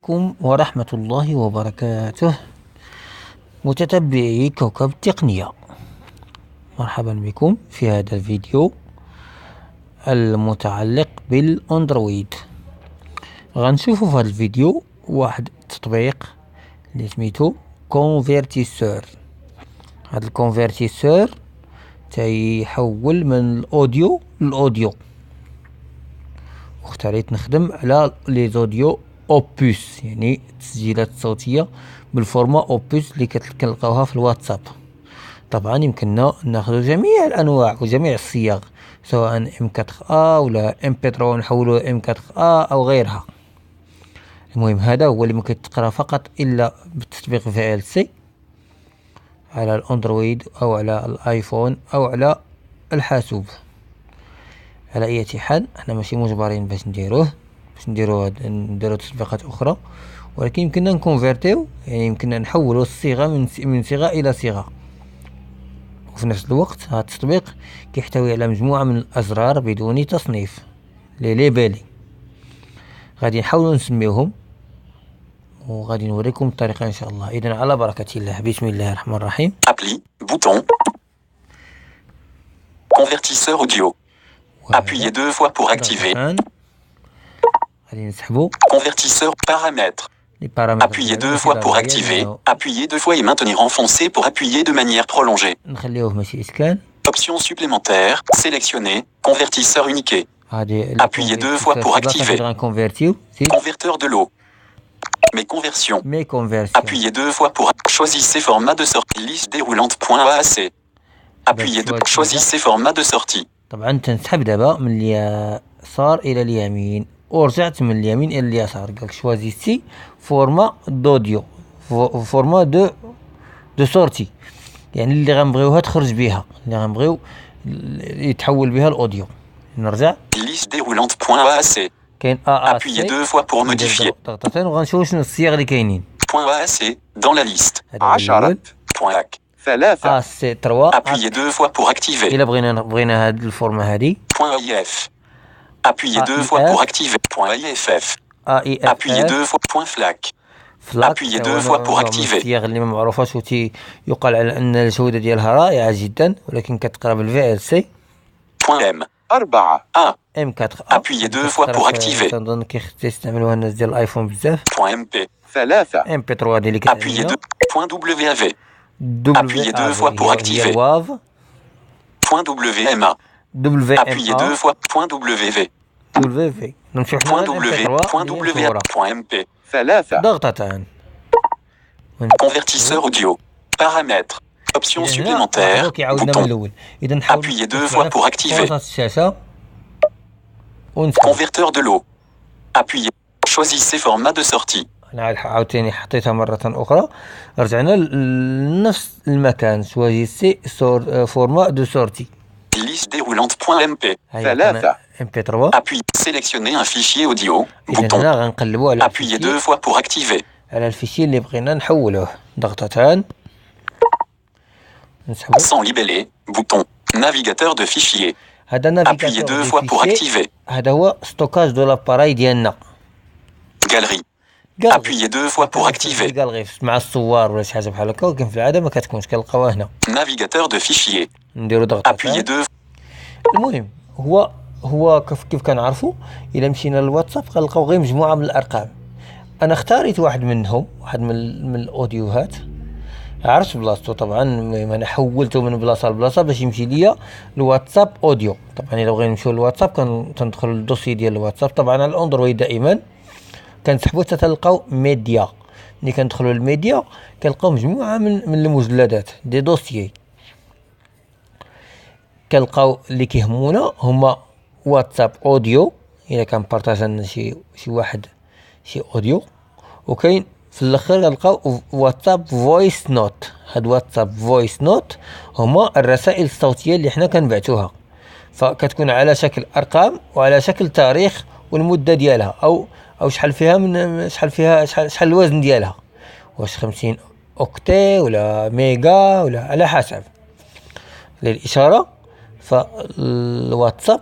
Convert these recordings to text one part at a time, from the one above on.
عليكم ورحمة الله وبركاته. متتبعي كوكب التقنية، مرحبا بكم في هذا الفيديو المتعلق بالأندرويد. غنشوفوا في هذا الفيديو واحد التطبيق اللي سميتو كونفيرتيسور. هذا الكونفيرتيسور تيحول من الأوديو للأوديو، واختاريت نخدم على لي زوديو اوبوس، يعني التسجيلات الصوتيه بالفورما اوبوس اللي كتلقاوها في الواتساب. طبعا يمكننا ناخذ جميع الانواع وجميع الصيغ، سواء ام 4 ولا ام بي 3 نحولوا ام 4 او غيرها. المهم هذا هو اللي ممكن تقرا فقط الا بالتطبيق في ال سي على الاندرويد او على الايفون او على الحاسوب. على اي حال احنا ماشي مجبرين باش نديرو تطبيقات اخرى، ولكن يمكننا نكونفيرتيو، يعني يمكننا نحولوا الصيغه من صيغه الى صيغه. وفي نفس الوقت هذا التطبيق كيحتوي على مجموعه من الازرار بدون تصنيف، لي ليبالي. غادي نحاولوا نسميوهم وغادي نوريكم الطريقه ان شاء الله. اذا على بركه الله، بسم الله الرحمن الرحيم. Appli, bouton. Convertisseur audio. Appuyez 2 fois pour activer. غادي نسحبوا Convertisseur paramètres. Appuyez 2 fois pour activer. Appuyez 2 fois et maintenir enfoncé pour appuyer de manière prolongée. نخليوه ماشي اسكان. Option supplémentaire. Sélectionnez. Convertisseur uniqué. Appuyez 2 fois pour activer. Converteur de l'eau. Mes conversions. Appuyez 2 fois pour... Choisissez format de sortie. Liste déroulante. .ac. Appuyez 2. Choisissez format de sortie. طبعا تنسحب دابا من اليسار الى اليمين، ورجعت من اليمين الى اليسار. قالك شوازيسي فورما دوديو، فورما دو سورتي، يعني اللي غنبغيوها تخرج بها، اللي غنبغيو يتحول بها الاوديو. نرجع ليست ديرولانت .ac. كاين Appuyez 2 fois pour modifier. ضغطتين وغنشوفوا شنو الصيغ اللي كاينين. .ac dans la liste. 10 .ac. 3. Appuyez 2 fois pour activer. إلا بغينا هاد الفورما هادي. .if. Appuyez 2 fois pour activer. .iff. Appuyez 2 fois. .flac. Appuyez 2 fois pour activer. الصيغ اللي ما معروفاش يقال على ان الجودة ديالها رائعة جدا، ولكن كتقرا بالفي ال سي. .m 4 A. M4. Appuyez 2 fois pour activer. تنظن كيستعملوها الناس ديال الايفون بزاف. .mp 3. MP3 ديالي Appuyez 2. .wav. Appuyez 2 fois pour activer. .wma. Appuyez 2 fois. .wv. .w.mp 3. ضغطتان. Convertisseur audio. Paramètres. Options supplémentaires. Bouton. Appuyez 2 fois pour activer. Converteur de l'eau. Appuyez. Choisissez format de sortie. أنا عاوتاني حطيتها مرة أخرى، رجعنا لنفس المكان. شوازيسي فورما دو سورتي. Liste déroulante .mp 3. MP3. Appuyez. Sélectionnez un fichier audio. Bouton. غنقلبوا على Appuyez 2 fois pour activer. على الفيشي اللي بغينا نحولوه. ضغطتان. Sans libeller. Bouton. Navigateur de fichiers. هذا Appuyez 2 fois pour activer. هذا هو ستوكاج دو لاباراي ديالنا. Galerie. Appuyez 2 fois pour activer. galerie مع الصور ولا شي حاجه بحال هكا، ولكن في العاده ما كتكونش، كنلقاوها هنا. Navigateur de fichiers. نديرو ضغط. Appuyez 2. المهم هو كيف كنعرفوا، الا مشينا للواتساب غنلقاو غير مجموعه من الارقام. انا اختاريت واحد منهم، واحد من الاوديوهات، عرفت بلاصتو. طبعا انا حولته من بلاصه لبلاصه باش يمشي ليا الواتساب اوديو. طبعا الا بغينا نمشيو للواتساب كندخل للدوسي ديال الواتساب. طبعا على الاندرويد دائما كنسحبوا حتى تلقاو ميديا. ملي كندخلوا للميديا كنلقاو مجموعه من المجلدات، دي دوسيي. كنلقاو اللي كيهمونا هما واتساب اوديو، الا كان بارطاج لنا شي واحد شي اوديو، وكاين في الاخر كنلقاو واتساب فويس نوت. هاد واتساب فويس نوت هما الرسائل الصوتيه اللي حنا كنبعثوها، فكتكون على شكل ارقام وعلى شكل تاريخ والمده ديالها، او شحال شحال الوزن ديالها، واش 50 اوكتي ولا ميجا ولا على حسب. للاشاره فالواتساب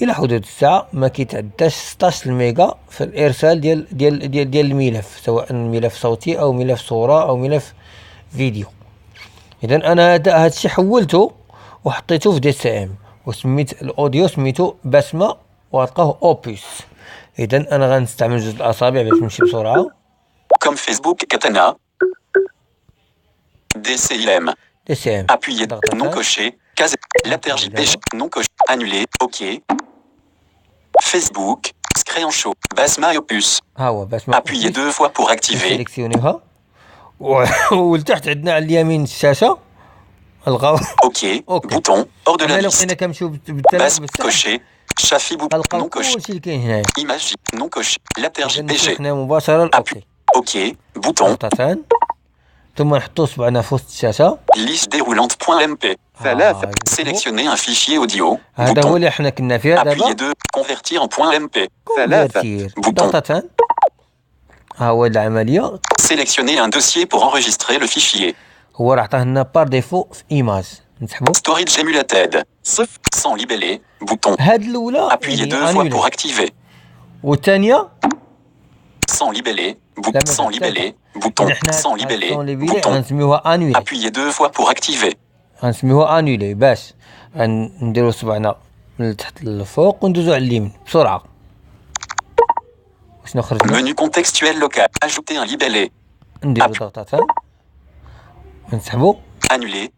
الى حدود الساعه ما كيتعداش 16 الميجا في الارسال ديال الملف، سواء ملف صوتي او ملف صوره او ملف فيديو. اذا انا هذا الشيء حولته وحطيته في دي سي ام، وسميت الاوديو سميته بسمه وغتلقاه اوبوس. اذا انا غنستعمل جوج الاصابع باش نمشي بسرعه. كوم فيسبوك كاتانا DCIM. Appuyez non coché. Case. Latergipé. Non coché. Annulé. OK. Facebook. Crayon chaud. Basma et Opus. Appuyez 2 fois pour activer. سيليكسيونيها. ولتحت عندنا على اليمين الشاشه الغاو. OK. Bouton. Hors de la liste. Bas coché. Chafi bouton. Non coché. Image. Non coché. Latergipé. Appuyez. OK. Bouton. ثم نحطو صبعنا في وسط الشاشة. Liste déroulante.mp. Sélectionnez un fichier audio. هذا هو اللي حنا كنا فيه دابا. Appuyez 2. Convertir en .mp. Bouton. ها هو العملية. Sélectionnez un dossier pour enregistrer le fichier. هو راه عطاه لنا بار ديفو في ايماج. نسحبو. Storage émulated. Sans libellé. Bouton. هاد الأولى. Appuyez 2 fois pour activer. والثانية. Sans libellé. Bouton. Sans libellé. Bouton. Sans libellé. Bouton. Appuyez 2 fois pour activer. غنسميوها انولي باش غنديرو صبعنا من تحت للفوق وندوزو على اليمين بسرعة. شنو خرجنا؟ Menu contextuel local. Ajouter un libellé. نديرو ضغطتين ونسحبو. Annuler.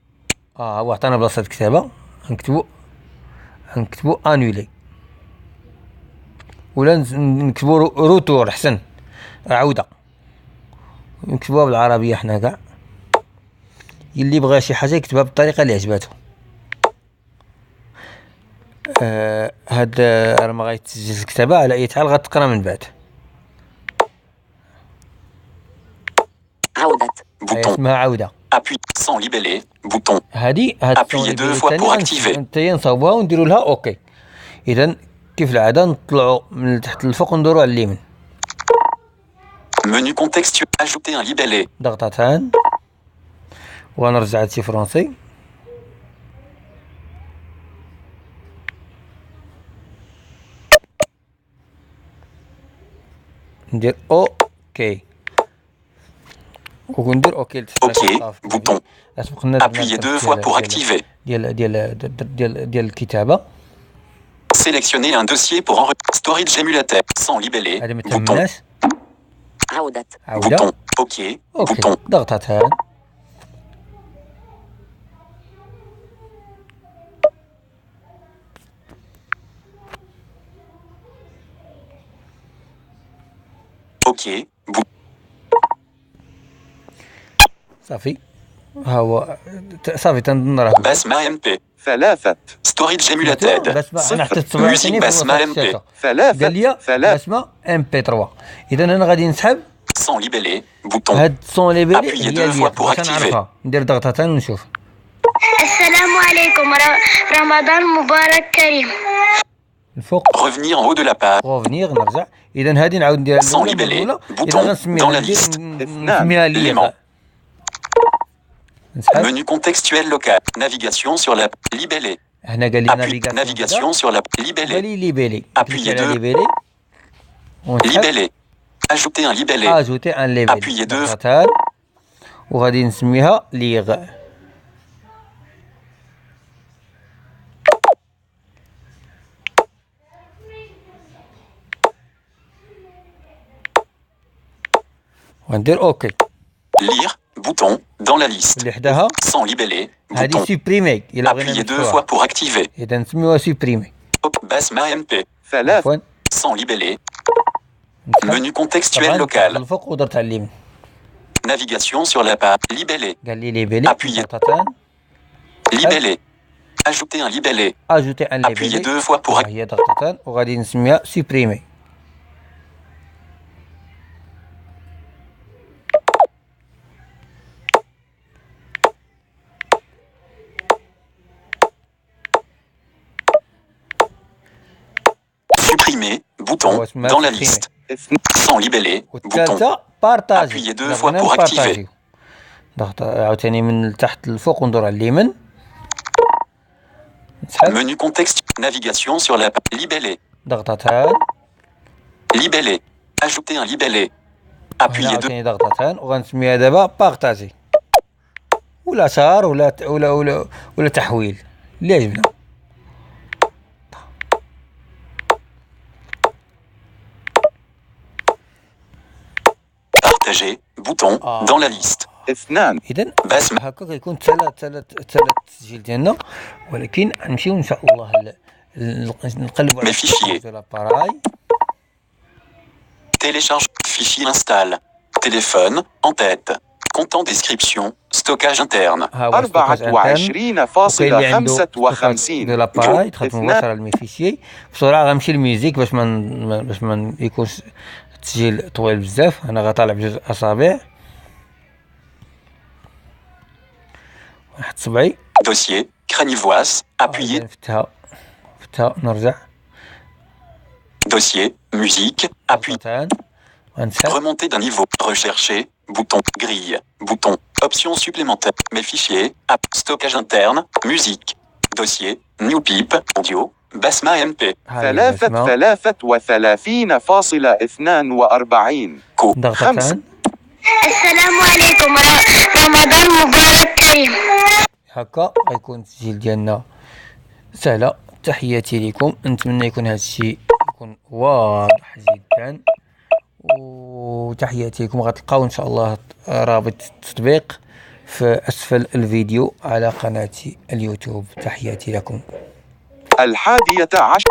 هو عطانا بلاصة كتابة. نكتبو انولي ولا نكتبو روتور حسن عودة. نكتبوها بالعربية حنا كاع. اللي بغى شي حاجة يكتبها بالطريقة اللي عجباتو. هاد راه ما غيتسجل الكتابة على أي حال غتقرا من بعد. عودة. Bouton. اسمها عودة. Appuie sans libellé. Bouton. هادي Appuyez 2 fois pour activer. نتايا نصاوبوها ونديرو لها اوكي. إذا كيف العادة نطلعو من تحت للفوق وندورو على اليمين. Menu contextuel. Ajouter un libellé. ضغطتان ونرجع هادشي فرونسي. ندير اوكي وندير اوكي. بوطون. Appuyez 2 fois pour activer. ديال الكتابة. Sélectionnez un dossier pour enregistrer. Storage émulateur. Sans libellé. Bouton. عودة. Bouton. OK. Bouton. ضغطتان. OK. صافي. ها هو صافي تنظن راه. بسمة MP. 3. Storage émulated. Musique بسمة MP. 3. قال لي بسمة MP3. إذا أنا غادي نسحب. Sans libellé. Bouton. هاد سون ليبيلي. Appuyez 2 fois pour activer. ندير ضغطتين ونشوف. السلام عليكم رمضان مبارك كريم. الفوق. Revenir en haut de la page. Revenir نرجع. إذا هادي نعاود ندير Sans libellé. Bouton. Dans la liste. نسميها Menu contextuel local. Navigation sur la libellé. هنا قال لي navigation sur la libellé. Appuyez 2. Libellé. Ajouter un libellé. Appuyez 2. وغادي نسميها ليغ. وندير اوكي. Lire. Bouton. Dans la liste. Sans libellé. Bouton. Appuyez 2 fois pour activer. Basma MP. Sans libellé. Menu contextuel local. Navigation sur la page. Libellé. Appuyez. Libellé. Ajouter un libellé. Appuyez 2 fois pour activer. Supprimer, bouton, dans la liste. Sans libellé, bouton. Appuyez 2 fois pour activer. ضغط عاوتاني من تحت للفوق وندور على اليمين. Menu contexte. Navigation sur la libellé. ضغطتان. Libellé. Ajouter un libellé. Appuyez deux. ضغطتان وغنسميها دابا بارطاجي ولا شار ولا تحويل اللي عجبنا. Partager. Bouton. Dans la liste. إذن هكا كيكون ثلاث تسجيل ديالنا، ولكن نمشيو إن شاء الله نقلبوا على l'appareil. Télécharge. Fichier installe. Téléphone. En tête. Compte en description. Stockage interne. 24.55 de l'appareil تدخل مباشرة على الميفيشي. بسرعة غنمشي للميوزيك باش ما يكونش التسجيل طويل بزاف. أنا غطالع بجوج أصابع. واحد صبعي. Dossier. Cranivoise. Appuyez. فتها نرجع. Dossier. Musique. Appuyez. Remonter d'un niveau. Rechercher. Bouton. Grille. Bouton. Options supplémentaires. Mes fichiers. App. Stockage interne. Musique. Dossier. New Pip. Audio. Basma MP. 33.42. ضغطتان. السلام عليكم رمضان مبارك كريم. هكا غيكون التسجيل ديالنا سهلة. تحياتي لكم، نتمنى يكون هذا الشيء يكون واضح جدا، وتحياتي لكم. غتلقاو ان شاء الله رابط التطبيق في اسفل الفيديو على قناتي اليوتيوب. تحياتي لكم. 11.